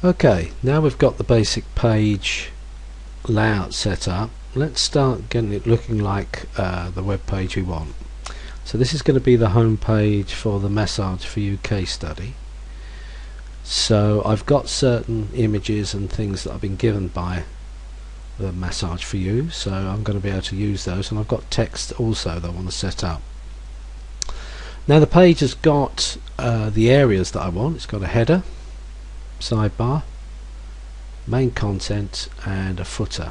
Okay, now we've got the basic page layout set up. Let's start getting it looking like the web page we want. So this is going to be the home page for the Massage for You case study. So I've got certain images and things that I've been given by the Massage for You, so I'm going to be able to use those, and I've got text also that I want to set up. Now the page has got the areas that I want. It's got a header, sidebar, main content and a footer.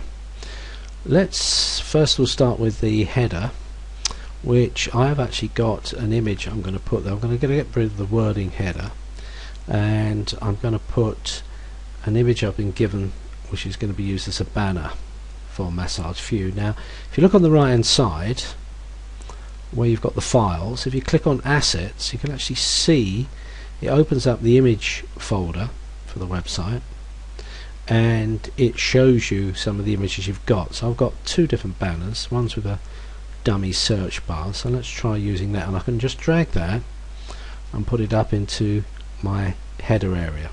Let's first of all start with the header, which I have actually got an image I'm going to put there. I'm going to get rid of the wording header, and I'm going to put an image I've been given, which is going to be used as a banner for Massage for You. Now if you look on the right hand side where you've got the files, if you click on assets, you can actually see it opens up the image folder for the website, and it shows you some of the images you've got. So I've got two different banners, one's with a dummy search bar, so let's try using that, and I can just drag that and put it up into my header area.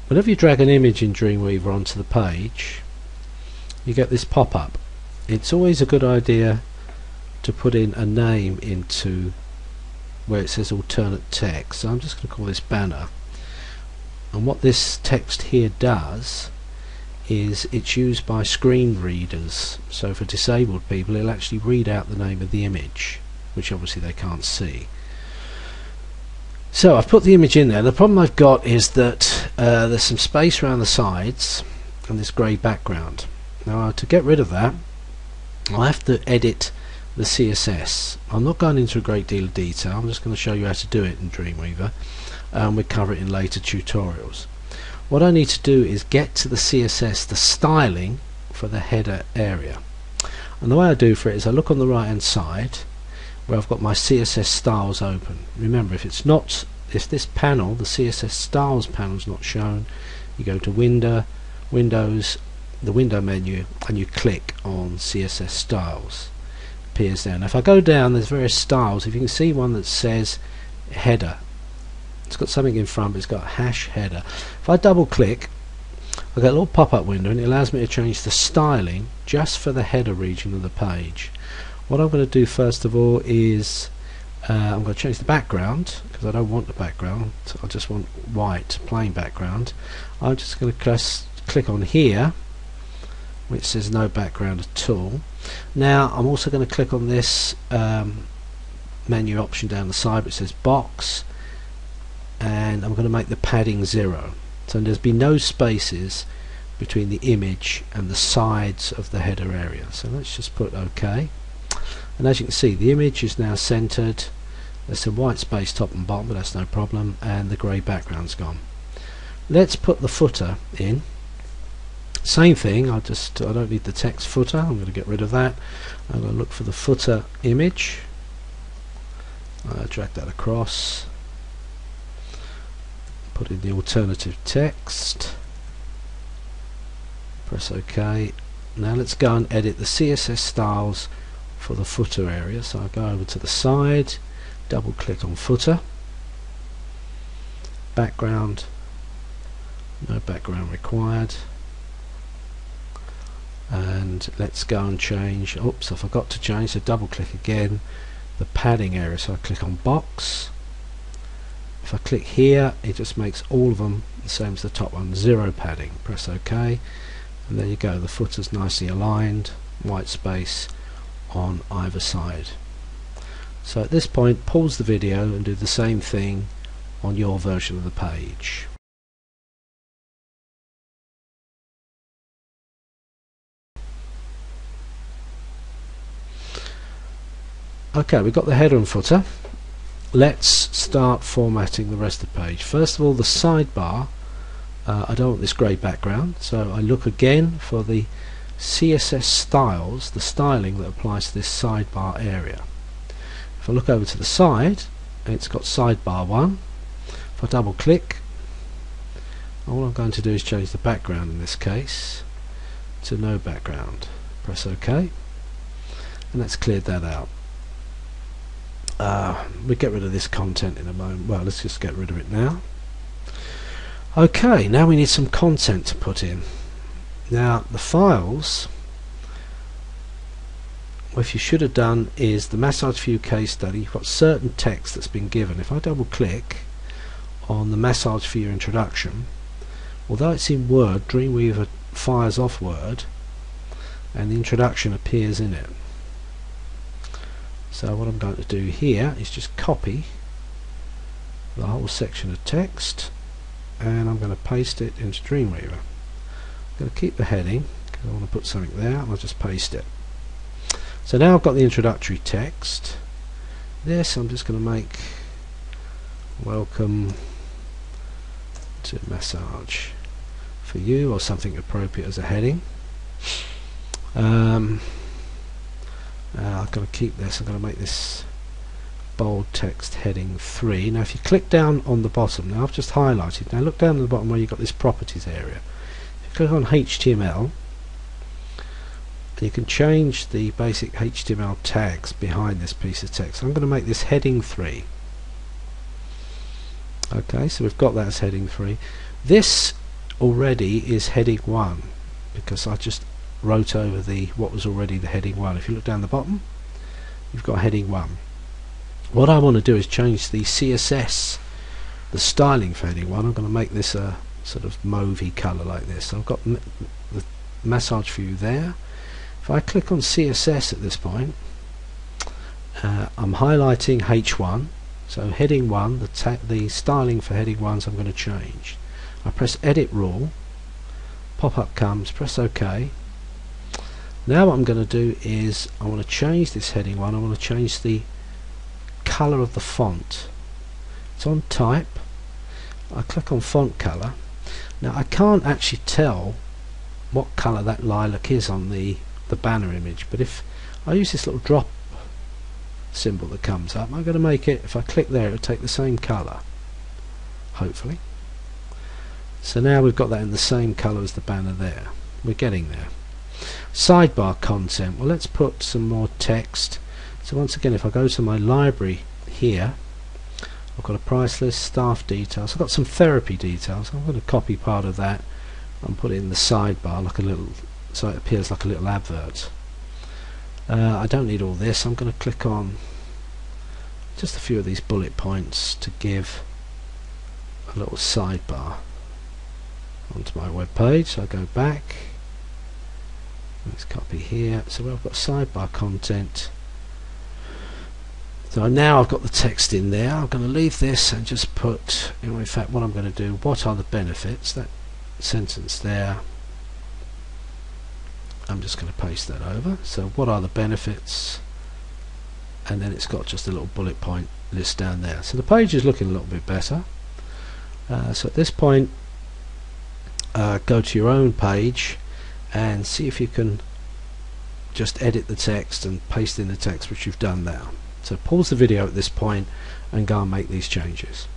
Whenever you drag an image in Dreamweaver onto the page, you get this pop-up. It's always a good idea to put in a name into where it says alternate text. So I'm just going to call this banner, and what this text here does is it's used by screen readers. So for disabled people, it'll actually read out the name of the image, which obviously they can't see. So I've put the image in there. The problem I've got is that there's some space around the sides and this grey background. Now to get rid of that, I'll have to edit the CSS. I'm not going into a great deal of detail. I'm just going to show you how to do it in Dreamweaver, and we'll cover it in later tutorials. What I need to do is get to the CSS, the styling for the header area, and the way I do for it is I look on the right hand side where I've got my CSS styles open. Remember, if this panel, the CSS styles panel, is not shown, you go to Windows, the window menu, and you click on CSS styles. Appears there. Now if I go down, there's various styles. If you can see one that says header, it's got something in front, but it's got hash header. If I double click, I get a little pop-up window, and it allows me to change the styling just for the header region of the page. What I'm going to do first of all is I'm going to change the background, because I don't want the background, I just want white plain background. I'm just going to click on here, which says no background at all. Now I'm also going to click on this menu option down the side which says box, and I'm going to make the padding 0, so there's be no spaces between the image and the sides of the header area. So let's just put OK, and as you can see, the image is now centered. There's some white space top and bottom, but that's no problem, and the grey background's gone. Let's put the footer in. Same thing, I don't need the text footer. I'm going to get rid of that. I'm going to look for the footer image, drag that across, put in the alternative text, press OK. Now let's go and edit the CSS styles for the footer area. So I go over to the side, double click on footer, background, no background required, and let's go and change, oops, I forgot to change, so double click again, the padding area. So I click on box. If I click here, it just makes all of them the same as the top one, 0 padding. Press OK, and there you go, the footer's nicely aligned, white space on either side. So at this point, pause the video and do the same thing on your version of the page. Okay, we've got the header and footer. Let's start formatting the rest of the page. First of all, the sidebar, I don't want this grey background, so I look again for the CSS styles, the styling that applies to this sidebar area. If I look over to the side, it's got sidebar 1. If I double click, all I'm going to do is change the background in this case to no background. Press OK, and that's cleared that out. We'll get rid of this content in a moment. Well, let's just get rid of it now. Okay, now we need some content to put in. Now the files, what you should have done is the Massage View case study. You've got certain text that's been given. If I double click on the Massage View introduction, although it's in Word, Dreamweaver fires off Word and the introduction appears in it. So what I'm going to do here is just copy the whole section of text and I'm going to paste it into Dreamweaver. I'm going to keep the heading because I want to put something there, and I'll just paste it. So now I've got the introductory text. This I'm just going to make welcome to massage for you, or something appropriate as a heading. I'm going to keep this. I'm going to make this bold text heading 3. Now if you click down on the bottom, now I've just highlighted, now look down at the bottom where you've got this properties area. If you click on HTML, and you can change the basic HTML tags behind this piece of text. I'm going to make this heading 3. Okay, so we've got that as heading 3. This already is heading 1 because I just wrote over what was already the heading 1. If you look down the bottom, you've got heading 1. What I want to do is change the CSS, the styling for heading 1. I'm going to make this a sort of mauvey colour like this. So I've got the massage view there. If I click on CSS at this point, I'm highlighting H1. So heading 1, the styling for heading 1 I'm going to change. I press edit rule, pop-up comes, press OK. Now what I'm going to do is I want to change this heading 1. I want to change the colour of the font. It's on type. I click on font colour. Now I can't actually tell what colour that lilac is on the banner image, but if I use this little drop symbol that comes up, I'm going to make it, if I click there, it'll take the same colour, hopefully. So now we've got that in the same colour as the banner there. We're getting there. Sidebar content, well, let's put some more text. So once again, if I go to my library here, I've got a price list, staff details, I've got some therapy details. I'm going to copy part of that and put it in the sidebar like a little, so it appears like a little advert. I don't need all this. I'm going to click on just a few of these bullet points to give a little sidebar onto my web page. So I go back, let's copy here. So I've got sidebar content. So now I've got the text in there. I'm going to leave this and just put, in fact what I'm going to do, what are the benefits, that sentence there, I'm just going to paste that over. So what are the benefits, and then it's got just a little bullet point list down there. So the page is looking a little bit better. So at this point, go to your own page and see if you can just edit the text and paste in the text, which you've done now. So pause the video at this point and go and make these changes.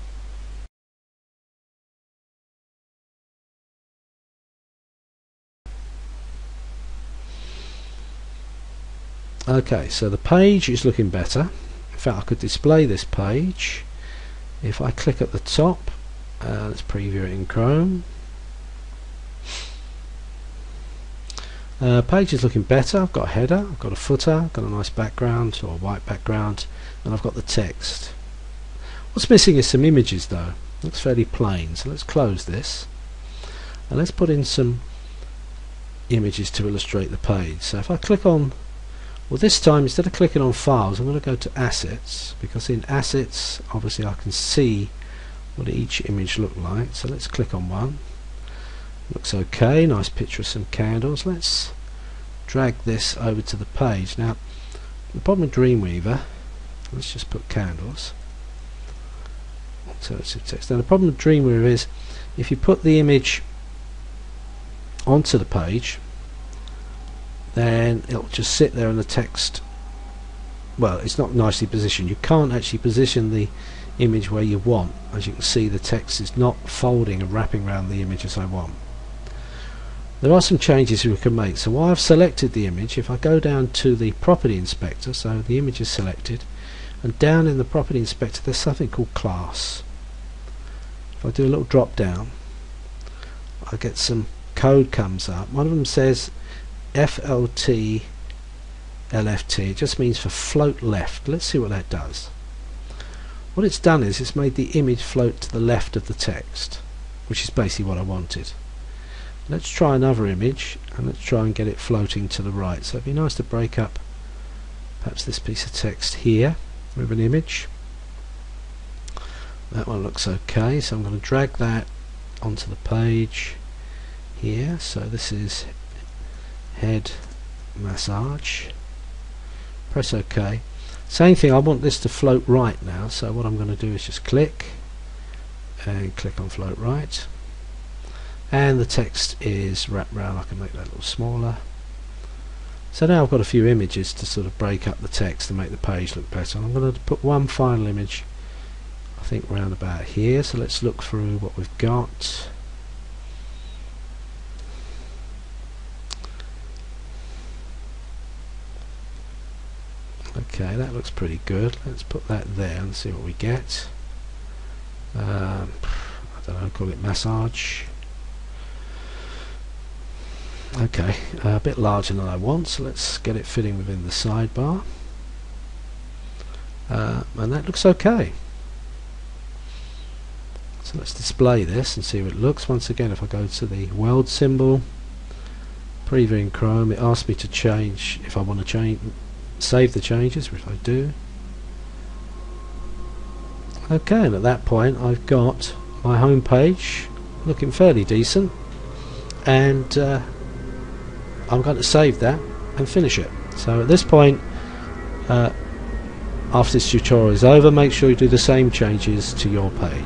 Okay, so the page is looking better. In fact, I could display this page if I click at the top. Let's preview it in Chrome. Page is looking better. I've got a header, I've got a footer, I've got a nice background or a white background, and I've got the text. What's missing is some images though. Looks fairly plain, so let's close this and let's put in some images to illustrate the page. So if I click on, well, this time instead of clicking on files, I'm going to go to assets, because in assets obviously I can see what each image looked like. So let's click on one. Looks okay, nice picture of some candles. Let's drag this over to the page. Now the problem with Dreamweaver, let's just put candles, alternative text. Now the problem with Dreamweaver is if you put the image onto the page, then it'll just sit there and the text, well, it's not nicely positioned. You can't actually position the image where you want. As you can see, the text is not folding and wrapping around the image as I want. There are some changes we can make. So while I've selected the image, if I go down to the property inspector, so the image is selected, and down in the property inspector there's something called class. If I do a little drop down, I get some code comes up. One of them says FLT LFT. It just means for float left. Let's see what that does. What it's done is it's made the image float to the left of the text, which is basically what I wanted. Let's try another image and let's try and get it floating to the right. So it'd be nice to break up perhaps this piece of text here with an image. That one looks okay, so I'm going to drag that onto the page here. So this is head massage. Press OK. Same thing, I want this to float right now, so what I'm going to do is just click and click on float right, and the text is wrapped round. I can make that a little smaller. So now I've got a few images to sort of break up the text and make the page look better. And I'm going to put one final image, I think, round about here. So let's look through what we've got. Okay, that looks pretty good. Let's put that there and see what we get. I don't know, call it massage. Okay, a bit larger than I want, so let's get it fitting within the sidebar. And that looks okay. So let's display this and see what it looks. Once again, if I go to the world symbol, preview in Chrome, it asks me to change, if I want to change, save the changes, which I do. Okay, and at that point I've got my home page looking fairly decent, and I'm going to save that and finish it. So at this point, after this tutorial is over, make sure you do the same changes to your page.